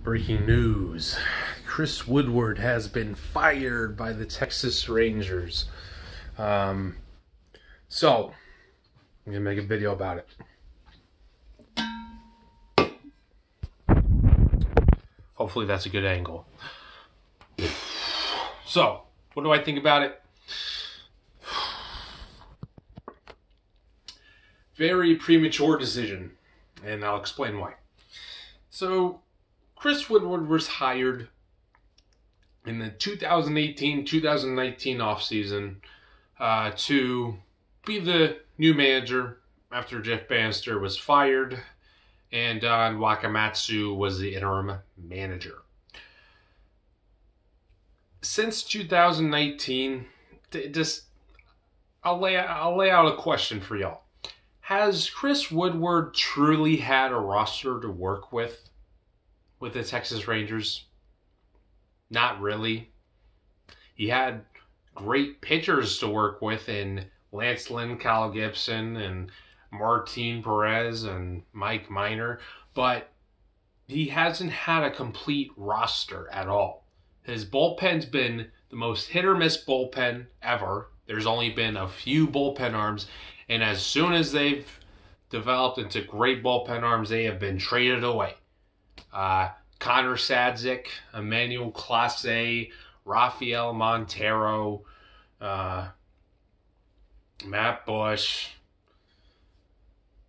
Breaking news. Chris Woodward has been fired by the Texas Rangers. So, I'm going to make a video about it. Hopefully that's a good angle. So, what do I think about it? Very premature decision, and I'll explain why. So, Chris Woodward was hired in the 2018-2019 offseason to be the new manager after Jeff Bannister was fired and Don Wakamatsu was the interim manager. Since 2019, I'll lay out a question for y'all. Has Chris Woodward truly had a roster to work with the Texas Rangers? Not really. He had great pitchers to work with in Lance Lynn, Kyle Gibson, and Martin Perez and Mike Minor, but he hasn't had a complete roster at all. His bullpen's been the most hit-or-miss bullpen ever. There's only been a few bullpen arms, and as soon as they've developed into great bullpen arms, they have been traded away. Connor Sadzik, Emmanuel Clase, Rafael Montero, Matt Bush,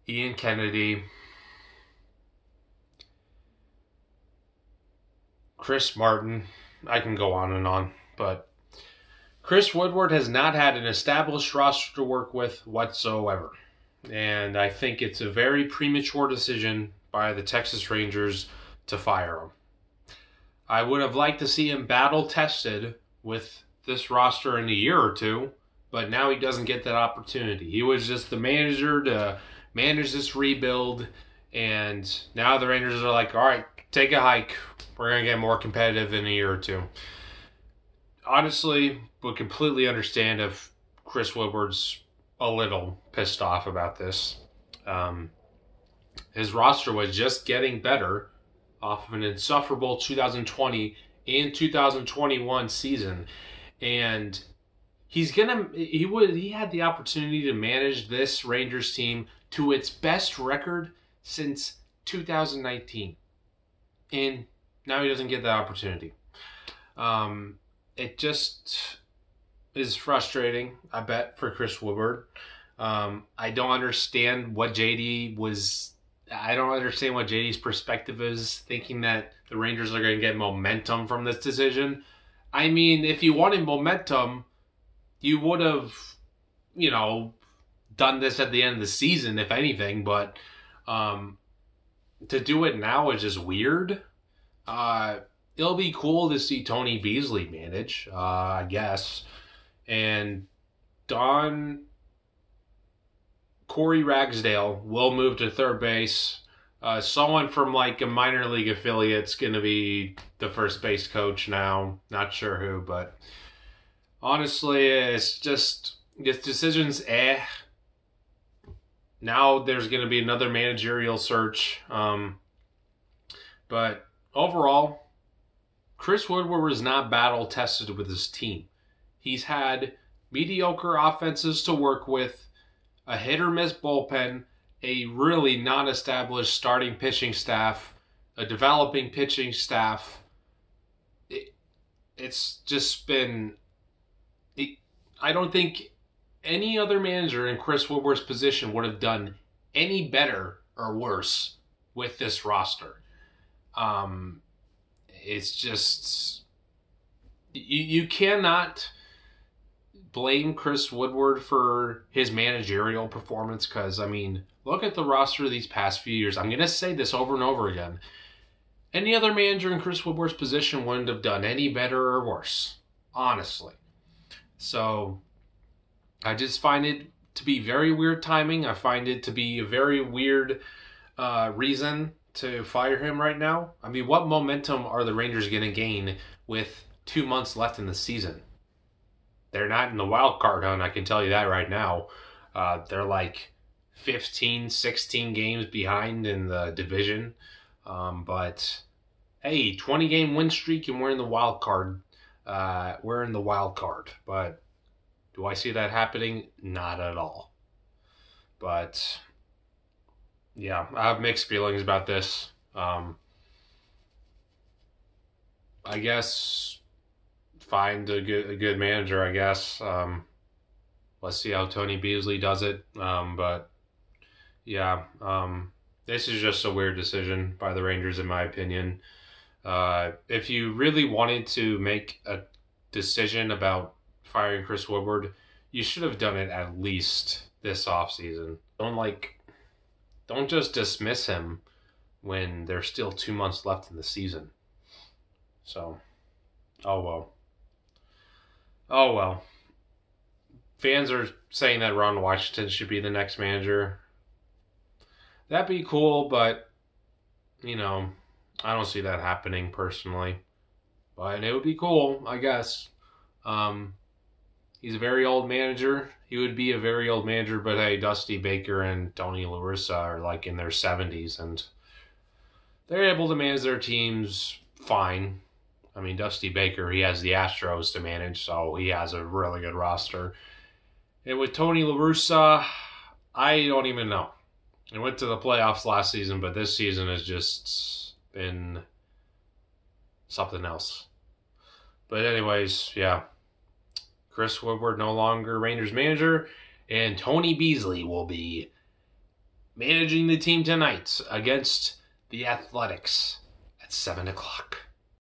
Ian Kennedy, Chris Martin. I can go on and on, but Chris Woodward has not had an established roster to work with whatsoever. And I think it's a very premature decision by the Texas Rangers to fire him. I would have liked to see him battle tested with this roster in a year or two, but now he doesn't get that opportunity. He was just the manager to manage this rebuild, and now the Rangers are like, all right, take a hike. We're going to get more competitive in a year or two. Honestly, would completely understand if Chris Woodward's a little pissed off about this. His roster was just getting better off of an insufferable 2020 and 2021 season, and he had the opportunity to manage this Rangers team to its best record since 2019, and now he doesn't get that opportunity. It just is frustrating, I bet, for Chris Woodward. I don't understand what JD's perspective is, thinking that the Rangers are going to get momentum from this decision. I mean, if you wanted momentum, you would have, done this at the end of the season, if anything, but to do it now is just weird. It'll be cool to see Tony Beasley manage, I guess. And Corey Ragsdale will move to third base. Someone from like a minor league affiliate's going to be the first base coach now. Not sure who, but honestly, it's just, this decision's Now there's going to be another managerial search. But overall, Chris Woodward was not battle tested with his team. He's had mediocre offenses to work with, a hit-or-miss bullpen, a really non-established starting pitching staff, a developing pitching staff. It's just been... I don't think any other manager in Chris Woodward's position would have done any better or worse with this roster. It's just... You cannot blame Chris Woodward for his managerial performance because, I mean, look at the roster these past few years. I'm going to say this over and over again. Any other manager in Chris Woodward's position wouldn't have done any better or worse, honestly. So, I just find it to be very weird timing. I find it to be a very weird reason to fire him right now. I mean, what momentum are the Rangers going to gain with 2 months left in the season? They're not in the wild card hunt, I can tell you that right now. They're like 15, 16 games behind in the division. But hey, 20-game win streak and we're in the wild card. We're in the wild card. But do I see that happening? Not at all. But yeah, I have mixed feelings about this. I guess find a good manager, I guess. Let's see how Tony Beasley does it. But yeah, this is just a weird decision by the Rangers, in my opinion. If you really wanted to make a decision about firing Chris Woodward, you should have done it at least this offseason. Don't just dismiss him when there's still 2 months left in the season. So, oh well. Oh well. Fans are saying that Ron Washington should be the next manager. That'd be cool, but, I don't see that happening personally. But it would be cool, I guess. He's a very old manager. He would be a very old manager, but hey, Dusty Baker and Tony La Russa are like in their 70s, and they're able to manage their teams fine. I mean, Dusty Baker, he has the Astros to manage, so he has a really good roster. And with Tony La Russa, I don't even know. I went to the playoffs last season, but this season has just been something else. But anyways, yeah. Chris Woodward no longer Rangers manager, and Tony Beasley will be managing the team tonight against the Athletics at 7 o'clock.